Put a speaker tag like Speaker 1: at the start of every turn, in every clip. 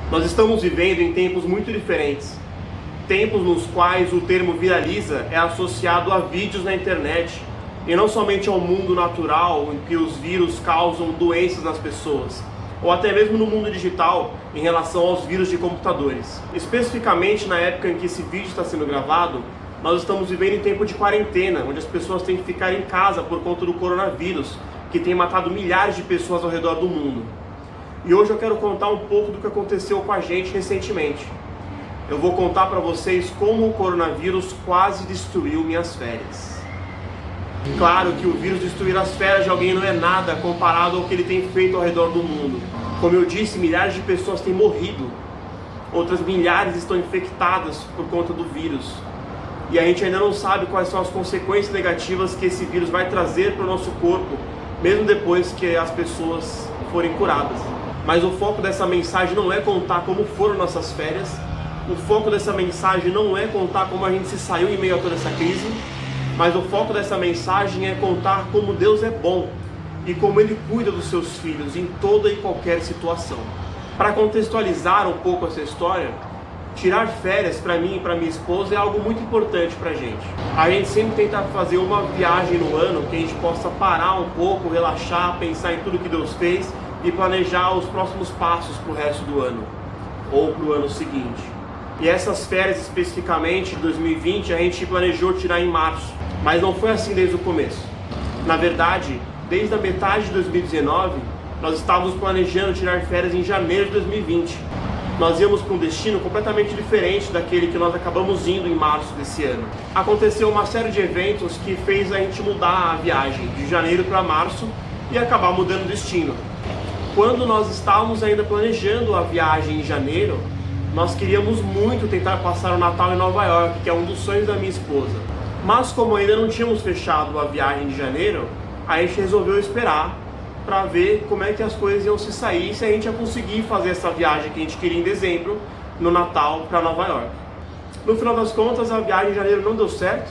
Speaker 1: Nós estamos vivendo em tempos muito diferentes. Tempos nos quais o termo viraliza é associado a vídeos na internet e não somente ao mundo natural em que os vírus causam doenças nas pessoas, ou até mesmo no mundo digital em relação aos vírus de computadores. Especificamente na época em que esse vídeo está sendo gravado, nós estamos vivendo em tempo de quarentena, onde as pessoas têm que ficar em casa por conta do coronavírus, que tem matado milhares de pessoas ao redor do mundo. E hoje eu quero contar um pouco do que aconteceu com a gente recentemente. Eu vou contar para vocês como o coronavírus quase destruiu minhas férias. Claro que o vírus destruir as férias de alguém não é nada comparado ao que ele tem feito ao redor do mundo. Como eu disse, milhares de pessoas têm morrido. Outras milhares estão infectadas por conta do vírus. E a gente ainda não sabe quais são as consequências negativas que esse vírus vai trazer para o nosso corpo, mesmo depois que as pessoas forem curadas. Mas o foco dessa mensagem não é contar como foram nossas férias. O foco dessa mensagem não é contar como a gente se saiu em meio a toda essa crise. Mas o foco dessa mensagem é contar como Deus é bom e como Ele cuida dos seus filhos em toda e qualquer situação. Para contextualizar um pouco essa história, tirar férias para mim e para minha esposa é algo muito importante para a gente. A gente sempre tenta fazer uma viagem no ano que a gente possa parar um pouco, relaxar, pensar em tudo que Deus fez e planejar os próximos passos para o resto do ano ou para o ano seguinte. E essas férias especificamente de 2020 a gente planejou tirar em março, mas não foi assim desde o começo. Na verdade, desde a metade de 2019, nós estávamos planejando tirar férias em janeiro de 2020. Nós íamos para um destino completamente diferente daquele que nós acabamos indo em março desse ano. Aconteceu uma série de eventos que fez a gente mudar a viagem de janeiro para março e acabar mudando o destino. Quando nós estávamos ainda planejando a viagem em janeiro, nós queríamos muito tentar passar o Natal em Nova York, que é um dos sonhos da minha esposa. Mas como ainda não tínhamos fechado a viagem de janeiro, a gente resolveu esperar para ver como é que as coisas iam se sair, se a gente ia conseguir fazer essa viagem que a gente queria em dezembro, no Natal, para Nova York. No final das contas, a viagem em janeiro não deu certo.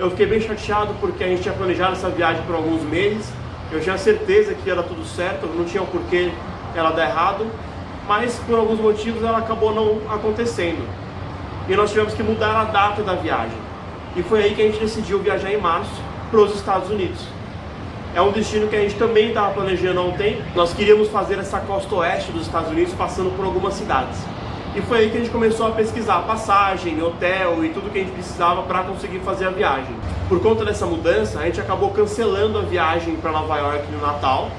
Speaker 1: Eu fiquei bem chateado porque a gente tinha planejado essa viagem por alguns meses. Eu tinha certeza que ia dar tudo certo, não tinha porquê ela dar errado. Mas por alguns motivos ela acabou não acontecendo. E nós tivemos que mudar a data da viagem. E foi aí que a gente decidiu viajar em março para os Estados Unidos. É um destino que a gente também estava planejando há um tempo. Nós queríamos fazer essa costa oeste dos Estados Unidos passando por algumas cidades. E foi aí que a gente começou a pesquisar passagem, hotel e tudo que a gente precisava para conseguir fazer a viagem. Por conta dessa mudança, a gente acabou cancelando a viagem para Nova York no Natal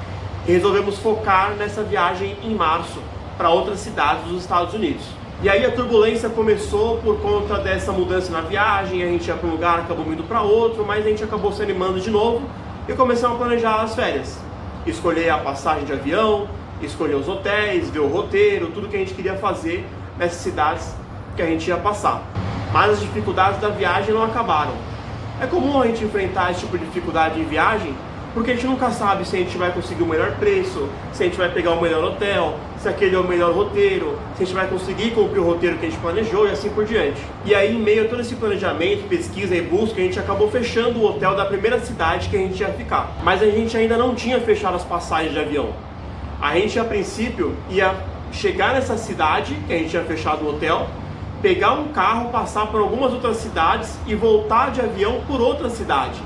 Speaker 1: e resolvemos focar nessa viagem em março para outras cidades dos Estados Unidos. E aí a turbulência começou por conta dessa mudança na viagem, a gente ia para um lugar, acabou indo para outro, mas a gente acabou se animando de novo e começamos a planejar as férias. Escolher a passagem de avião, escolher os hotéis, ver o roteiro, tudo que a gente queria fazer nessas cidades que a gente ia passar. Mas as dificuldades da viagem não acabaram. É comum a gente enfrentar esse tipo de dificuldade em viagem, porque a gente nunca sabe se a gente vai conseguir o melhor preço, se a gente vai pegar o melhor hotel, se aquele é o melhor roteiro, se a gente vai conseguir cumprir o roteiro que a gente planejou e assim por diante. E aí, em meio a todo esse planejamento, pesquisa e busca, a gente acabou fechando o hotel da primeira cidade que a gente ia ficar. Mas a gente ainda não tinha fechado as passagens de avião. A gente, a princípio, ia chegar nessa cidade, que a gente tinha fechado o hotel, pegar um carro, passar por algumas outras cidades e voltar de avião por outra cidade.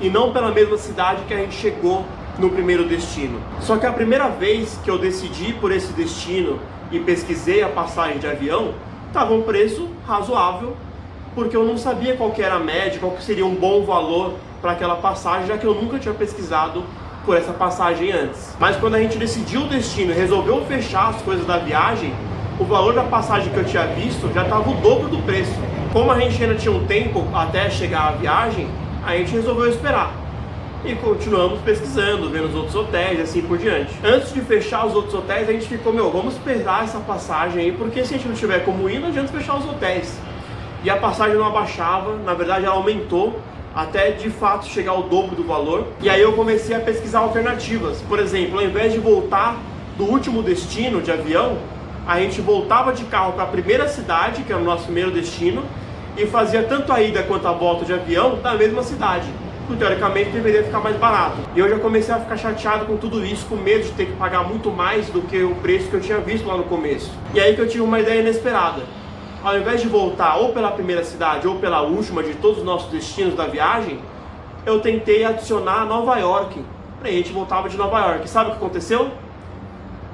Speaker 1: E não pela mesma cidade que a gente chegou no primeiro destino. Só que a primeira vez que eu decidi por esse destino e pesquisei a passagem de avião, estava um preço razoável, porque eu não sabia qual que era a média, qual que seria um bom valor para aquela passagem, já que eu nunca tinha pesquisado por essa passagem antes. Mas quando a gente decidiu o destino e resolveu fechar as coisas da viagem, o valor da passagem que eu tinha visto já estava o dobro do preço. Como a gente ainda tinha um tempo até chegar à viagem, a gente resolveu esperar e continuamos pesquisando, vendo os outros hotéis e assim por diante. Antes de fechar os outros hotéis, a gente ficou, vamos esperar essa passagem aí, porque se a gente não tiver como ir, não adianta fechar os hotéis. E a passagem não abaixava, na verdade ela aumentou até de fato chegar ao dobro do valor. E aí eu comecei a pesquisar alternativas. Por exemplo, ao invés de voltar do último destino de avião, a gente voltava de carro para a primeira cidade, que era o nosso primeiro destino, e fazia tanto a ida quanto a volta de avião da mesma cidade. porque teoricamente deveria ficar mais barato. E eu já comecei a ficar chateado com tudo isso, com medo de ter que pagar muito mais do que o preço que eu tinha visto lá no começo. E aí que eu tive uma ideia inesperada. Ao invés de voltar ou pela primeira cidade ou pela última de todos os nossos destinos da viagem, eu tentei adicionar Nova York. A gente voltava de Nova York. Sabe o que aconteceu?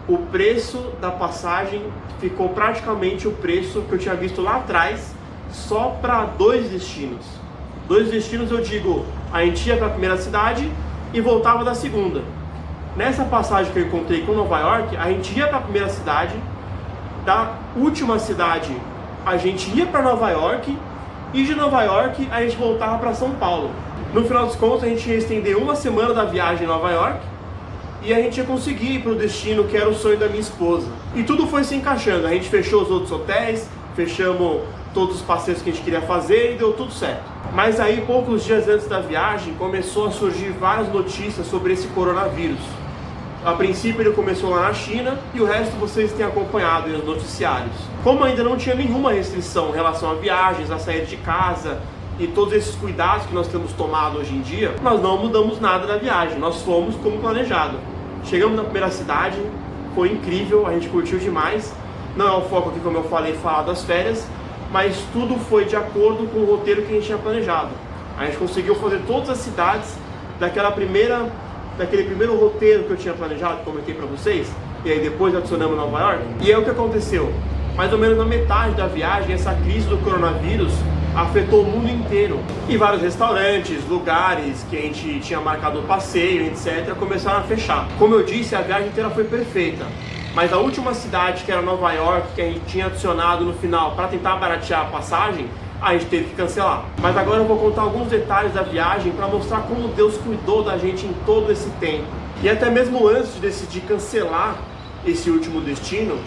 Speaker 1: O preço da passagem ficou praticamente o preço que eu tinha visto lá atrás, só para 2 destinos. 2 destinos, eu digo, a gente ia para a primeira cidade e voltava da segunda. Nessa passagem que eu encontrei com Nova York, a gente ia para a primeira cidade, da última cidade a gente ia para Nova York e de Nova York a gente voltava para São Paulo. No final dos contos, a gente ia estender uma semana da viagem em Nova York e a gente ia conseguir ir para o destino que era o sonho da minha esposa. E tudo foi se encaixando. A gente fechou os outros hotéis, fechamos todos os passeios que a gente queria fazer e deu tudo certo. Mas aí, poucos dias antes da viagem, começou a surgir várias notícias sobre esse coronavírus. A princípio ele começou lá na China e o resto vocês têm acompanhado nos noticiários. Como ainda não tinha nenhuma restrição em relação a viagens, a sair de casa e todos esses cuidados que nós temos tomado hoje em dia, nós não mudamos nada da viagem, nós fomos como planejado. Chegamos na primeira cidade, foi incrível, a gente curtiu demais. Não é o foco aqui, como eu falei, falar das férias, mas tudo foi de acordo com o roteiro que a gente tinha planejado. A gente conseguiu fazer todas as cidades daquele primeiro roteiro que eu tinha planejado, que comentei para vocês, e aí depois adicionamos Nova York. E aí o que aconteceu? Mais ou menos na metade da viagem, essa crise do coronavírus afetou o mundo inteiro. E vários restaurantes, lugares que a gente tinha marcado o passeio, etc., começaram a fechar. Como eu disse, a viagem inteira foi perfeita. Mas a última cidade, que era Nova York, que a gente tinha adicionado no final para tentar baratear a passagem, a gente teve que cancelar. Mas agora eu vou contar alguns detalhes da viagem para mostrar como Deus cuidou da gente em todo esse tempo. E até mesmo antes de decidir cancelar esse último destino,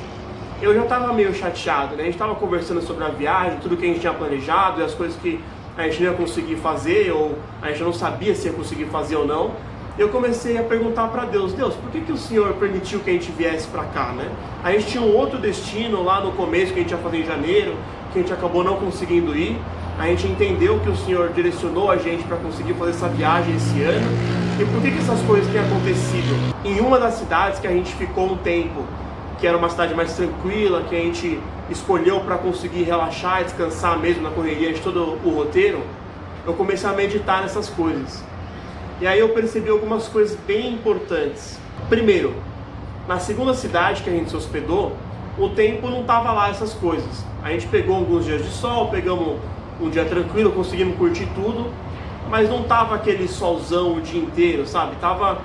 Speaker 1: eu já estava meio chateado, né? A gente estava conversando sobre a viagem, tudo que a gente tinha planejado e as coisas que a gente não ia conseguir fazer, ou a gente não sabia se ia conseguir fazer ou não. Eu comecei a perguntar para Deus, por que o Senhor permitiu que a gente viesse para cá, né? A gente tinha um outro destino lá no começo que a gente ia fazer em janeiro, que a gente acabou não conseguindo ir. A gente entendeu que o Senhor direcionou a gente para conseguir fazer essa viagem esse ano. E por que essas coisas têm acontecido? Em uma das cidades que a gente ficou um tempo, que era uma cidade mais tranquila, que a gente escolheu para conseguir relaxar e descansar mesmo na correria de todo o roteiro, eu comecei a meditar nessas coisas. E aí eu percebi algumas coisas bem importantes. Primeiro, na segunda cidade que a gente se hospedou, o tempo não estava lá essas coisas. A gente pegou alguns dias de sol, pegamos um dia tranquilo, conseguimos curtir tudo, mas não estava aquele solzão o dia inteiro, sabe? Tava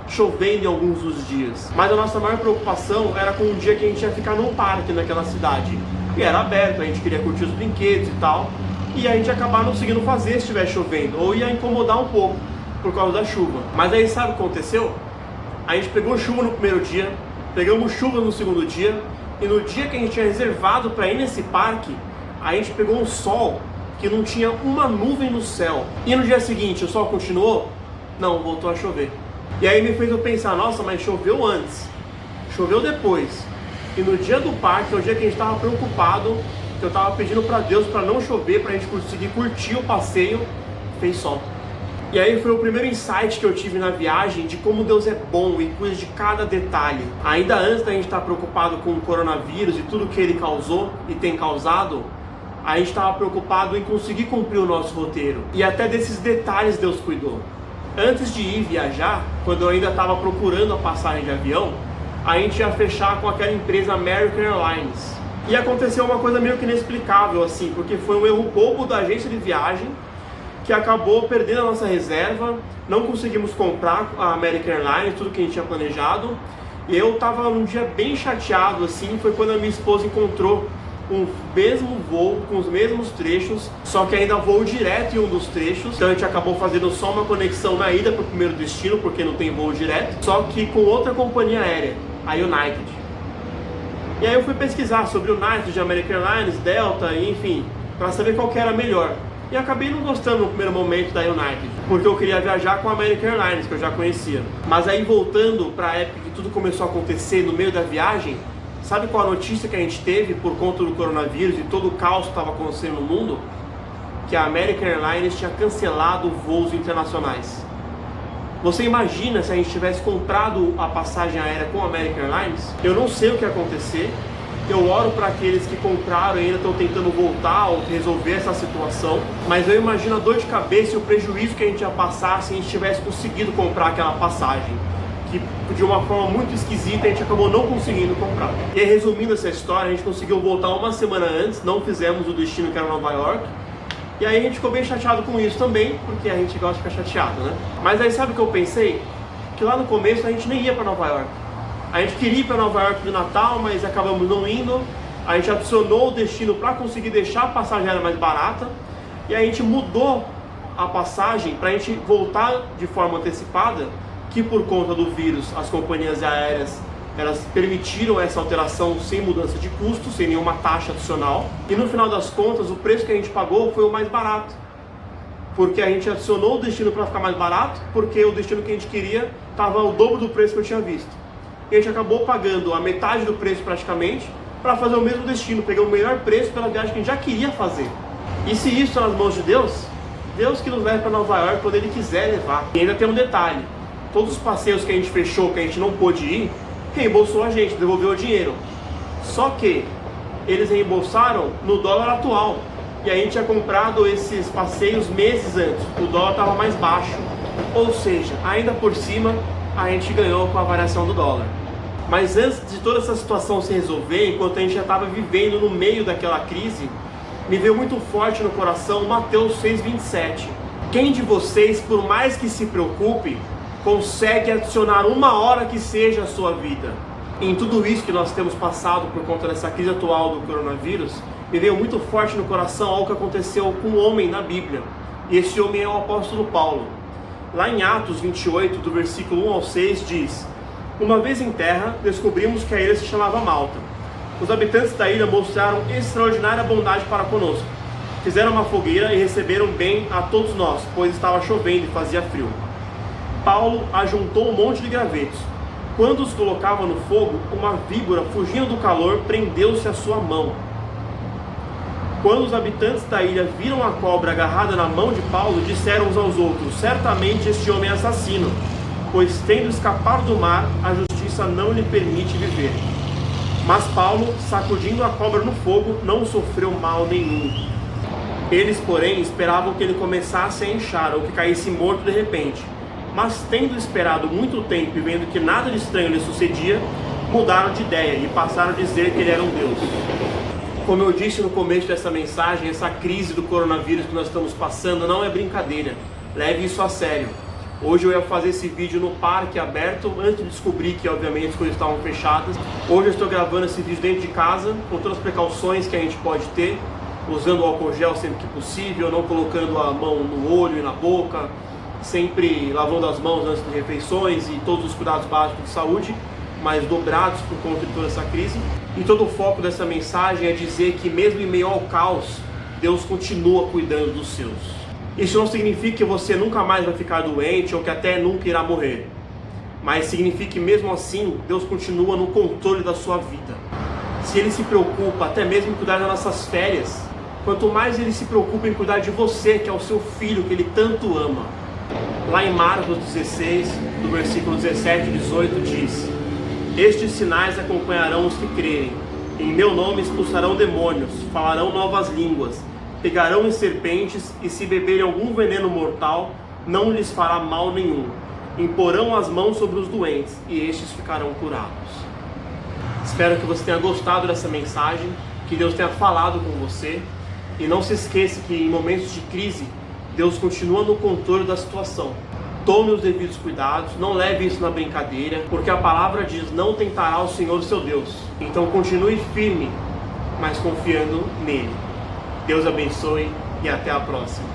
Speaker 1: chovendo em alguns dos dias. Mas a nossa maior preocupação era com o dia que a gente ia ficar num parque naquela cidade. E era aberto, a gente queria curtir os brinquedos e tal, e a gente ia acabar não conseguindo fazer se estiver chovendo, ou ia incomodar um pouco por causa da chuva. Mas aí sabe o que aconteceu? A gente pegou chuva no primeiro dia, pegamos chuva no segundo dia, e no dia que a gente tinha reservado para ir nesse parque, a gente pegou um sol que não tinha uma nuvem no céu. E no dia seguinte o sol continuou? Não, voltou a chover. E aí me fez eu pensar, nossa, mas choveu antes, choveu depois. E no dia do parque, é o dia que a gente estava preocupado, que eu estava pedindo para Deus para não chover, para a gente conseguir curtir o passeio, fez sol. E aí foi o primeiro insight que eu tive na viagem de como Deus é bom e cuida de cada detalhe. Ainda antes da gente estar preocupado com o coronavírus e tudo que ele causou e tem causado, a gente estava preocupado em conseguir cumprir o nosso roteiro. E até desses detalhes Deus cuidou. Antes de ir viajar, quando eu ainda estava procurando a passagem de avião, a gente ia fechar com aquela empresa American Airlines. E aconteceu uma coisa meio que inexplicável assim, porque foi um erro bobo da agência de viagem, que acabou perdendo a nossa reserva, não conseguimos comprar a American Airlines, tudo que a gente tinha planejado. E eu estava num dia bem chateado, assim, foi quando a minha esposa encontrou um mesmo voo, com os mesmos trechos, só que ainda voo direto em um dos trechos. Então a gente acabou fazendo só uma conexão na ida para o primeiro destino, porque não tem voo direto, só que com outra companhia aérea, a United. E aí eu fui pesquisar sobre United, American Airlines, Delta, enfim, para saber qual que era melhor. E acabei não gostando no primeiro momento da United, porque eu queria viajar com a American Airlines, que eu já conhecia. Mas aí voltando para a época que tudo começou a acontecer no meio da viagem, sabe qual a notícia que a gente teve por conta do coronavírus e todo o caos que estava acontecendo no mundo? que a American Airlines tinha cancelado voos internacionais. Você imagina se a gente tivesse comprado a passagem aérea com a American Airlines? Eu não sei o que ia acontecer. Eu oro para aqueles que compraram e ainda estão tentando voltar ou resolver essa situação, mas eu imagino a dor de cabeça e o prejuízo que a gente ia passar se a gente tivesse conseguido comprar aquela passagem, que de uma forma muito esquisita a gente acabou não conseguindo comprar. E aí, resumindo essa história, a gente conseguiu voltar uma semana antes, não fizemos o destino que era Nova York, e aí a gente ficou bem chateado com isso também, porque a gente gosta de ficar chateado, né? Mas aí sabe o que eu pensei? Que lá no começo a gente nem ia para Nova York. A gente queria ir para Nova York no Natal, mas acabamos não indo. A gente adicionou o destino para conseguir deixar a passagem aérea mais barata. E a gente mudou a passagem para a gente voltar de forma antecipada, que por conta do vírus as companhias aéreas elas permitiram essa alteração sem mudança de custo, sem nenhuma taxa adicional. E no final das contas, o preço que a gente pagou foi o mais barato. Porque a gente adicionou o destino para ficar mais barato, porque o destino que a gente queria estava o dobro do preço que eu tinha visto. E a gente acabou pagando a metade do preço praticamente para fazer o mesmo destino, pegar o melhor preço pela viagem que a gente já queria fazer. E se isso está nas mãos de Deus, Deus que nos leva para Nova York quando Ele quiser levar. E ainda tem um detalhe, todos os passeios que a gente fechou, que a gente não pôde ir, reembolsou a gente, devolveu o dinheiro. Só que eles reembolsaram no dólar atual. E a gente tinha comprado esses passeios meses antes, o dólar estava mais baixo. Ou seja, ainda por cima, a gente ganhou com a variação do dólar. Mas antes de toda essa situação se resolver, enquanto a gente já estava vivendo no meio daquela crise, me veio muito forte no coração Mateus 6,27. Quem de vocês, por mais que se preocupe, consegue adicionar uma hora que seja a sua vida? Em tudo isso que nós temos passado por conta dessa crise atual do coronavírus, me veio muito forte no coração algo que aconteceu com um homem na Bíblia. E esse homem é o apóstolo Paulo. Lá em Atos 28, do versículo 1 ao 6, diz: Uma vez em terra, descobrimos que a ilha se chamava Malta. Os habitantes da ilha mostraram extraordinária bondade para conosco. Fizeram uma fogueira e receberam bem a todos nós, pois estava chovendo e fazia frio. Paulo ajuntou um monte de gravetos. Quando os colocava no fogo, uma víbora, fugindo do calor, prendeu-se à sua mão. Quando os habitantes da ilha viram a cobra agarrada na mão de Paulo, disseram uns aos outros: Certamente este homem é assassino, pois tendo escapado do mar, a justiça não lhe permite viver. Mas Paulo, sacudindo a cobra no fogo, não sofreu mal nenhum. Eles, porém, esperavam que ele começasse a inchar ou que caísse morto de repente. Mas, tendo esperado muito tempo e vendo que nada de estranho lhe sucedia, mudaram de ideia e passaram a dizer que ele era um Deus. Como eu disse no começo dessa mensagem, essa crise do coronavírus que nós estamos passando não é brincadeira. Leve isso a sério. Hoje eu ia fazer esse vídeo no parque aberto, antes de descobrir que obviamente as coisas estavam fechadas. Hoje eu estou gravando esse vídeo dentro de casa, com todas as precauções que a gente pode ter, usando o álcool gel sempre que possível, não colocando a mão no olho e na boca, sempre lavando as mãos antes de refeições e todos os cuidados básicos de saúde, mas dobrados por conta de toda essa crise. E todo o foco dessa mensagem é dizer que mesmo em meio ao caos, Deus continua cuidando dos seus. Isso não significa que você nunca mais vai ficar doente ou que até nunca irá morrer. Mas significa que mesmo assim, Deus continua no controle da sua vida. Se Ele se preocupa até mesmo em cuidar das nossas férias, quanto mais Ele se preocupa em cuidar de você, que é o seu filho, que Ele tanto ama. Lá em Marcos 16, do versículo 17 e 18, diz: Estes sinais acompanharão os que crerem. Em meu nome expulsarão demônios, falarão novas línguas, pegarão em serpentes, e se beberem algum veneno mortal, não lhes fará mal nenhum. Imporão as mãos sobre os doentes, e estes ficarão curados. Espero que você tenha gostado dessa mensagem, que Deus tenha falado com você, e não se esqueça que em momentos de crise, Deus continua no controle da situação. Tome os devidos cuidados, não leve isso na brincadeira, porque a palavra diz: não tentará o Senhor seu Deus. Então continue firme, mas confiando nele. Deus abençoe e até a próxima.